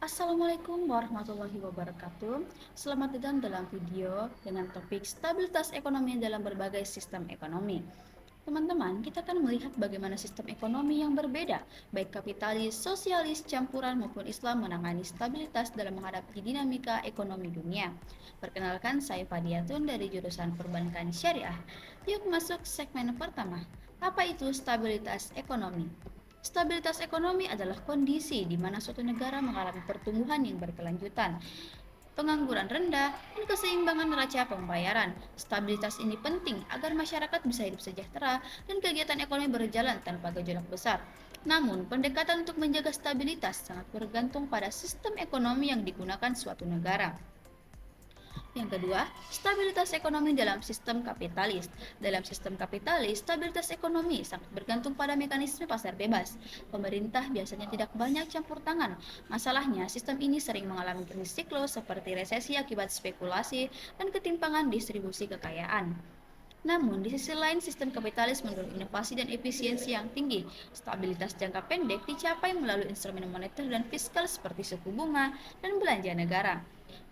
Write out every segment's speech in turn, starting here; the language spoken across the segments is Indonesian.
Assalamualaikum warahmatullahi wabarakatuh. Selamat datang dalam video dengan topik stabilitas ekonomi dalam berbagai sistem ekonomi. Teman-teman, kita akan melihat bagaimana sistem ekonomi yang berbeda, baik kapitalis, sosialis, campuran maupun Islam menangani stabilitas dalam menghadapi dinamika ekonomi dunia. Perkenalkan, saya Fadiatun dari jurusan Perbankan Syariah. Yuk masuk segmen pertama. Apa itu stabilitas ekonomi? Stabilitas ekonomi adalah kondisi di mana suatu negara mengalami pertumbuhan yang berkelanjutan, pengangguran rendah, dan keseimbangan neraca pembayaran. Stabilitas ini penting agar masyarakat bisa hidup sejahtera dan kegiatan ekonomi berjalan tanpa gejolak besar. Namun, pendekatan untuk menjaga stabilitas sangat bergantung pada sistem ekonomi yang digunakan suatu negara. Yang kedua, stabilitas ekonomi dalam sistem kapitalis. Dalam sistem kapitalis, stabilitas ekonomi sangat bergantung pada mekanisme pasar bebas. Pemerintah biasanya tidak banyak campur tangan. Masalahnya, sistem ini sering mengalami krisis siklus seperti resesi akibat spekulasi dan ketimpangan distribusi kekayaan. Namun, di sisi lain, sistem kapitalis mendorong inovasi dan efisiensi yang tinggi. Stabilitas jangka pendek dicapai melalui instrumen moneter dan fiskal seperti suku bunga dan belanja negara.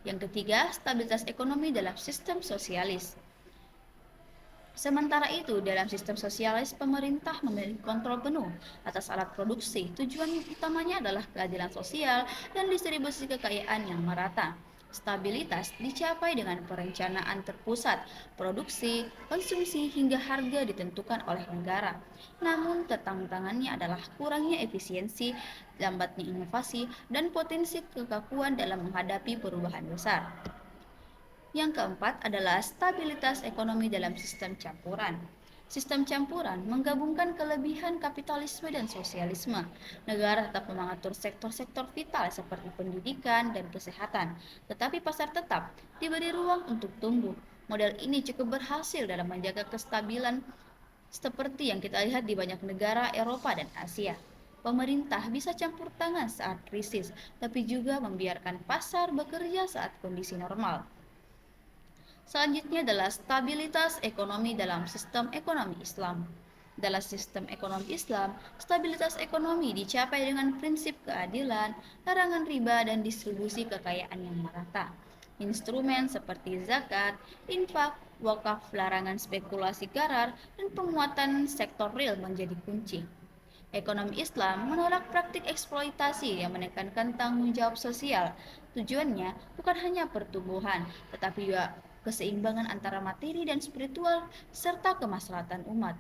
Yang ketiga, stabilitas ekonomi dalam sistem sosialis. Sementara itu, dalam sistem sosialis, pemerintah memiliki kontrol penuh atas alat produksi. Tujuan utamanya adalah keadilan sosial dan distribusi kekayaan yang merata. Stabilitas dicapai dengan perencanaan terpusat, produksi, konsumsi, hingga harga ditentukan oleh negara. Namun, tantangannya adalah kurangnya efisiensi, lambatnya inovasi, dan potensi kekakuan dalam menghadapi perubahan besar. Yang keempat adalah stabilitas ekonomi dalam sistem campuran. Sistem campuran menggabungkan kelebihan kapitalisme dan sosialisme. Negara tetap mengatur sektor-sektor vital seperti pendidikan dan kesehatan, tetapi pasar tetap diberi ruang untuk tumbuh. Model ini cukup berhasil dalam menjaga kestabilan seperti yang kita lihat di banyak negara Eropa dan Asia. Pemerintah bisa campur tangan saat krisis, tapi juga membiarkan pasar bekerja saat kondisi normal. Selanjutnya adalah stabilitas ekonomi dalam sistem ekonomi Islam. Dalam sistem ekonomi Islam, stabilitas ekonomi dicapai dengan prinsip keadilan, larangan riba, dan distribusi kekayaan yang merata. Instrumen seperti zakat, infak, wakaf, larangan spekulasi garar, dan penguatan sektor real menjadi kunci. Ekonomi Islam menolak praktik eksploitasi yang menekankan tanggung jawab sosial. Tujuannya bukan hanya pertumbuhan, tetapi juga keseimbangan antara materi dan spiritual serta kemaslahatan umat.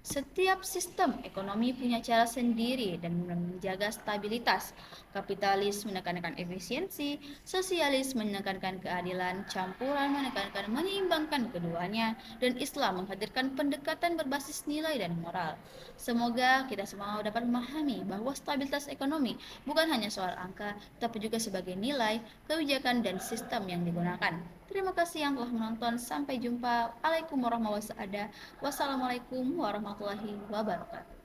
Setiap sistem ekonomi punya cara sendiri dan menjaga stabilitas. Kapitalis menekankan efisiensi, sosialis menekankan keadilan, campuran menekankan menyeimbangkan keduanya, dan Islam menghadirkan pendekatan berbasis nilai dan moral. Semoga kita semua dapat memahami bahwa stabilitas ekonomi bukan hanya soal angka, tapi juga sebagai nilai, kebijakan, dan sistem yang digunakan. Terima kasih yang telah menonton. Sampai jumpa. Waalaikumsalam warahmatullahi wabarakatuh. Wassalamualaikum warahmatullahi wabarakatuh.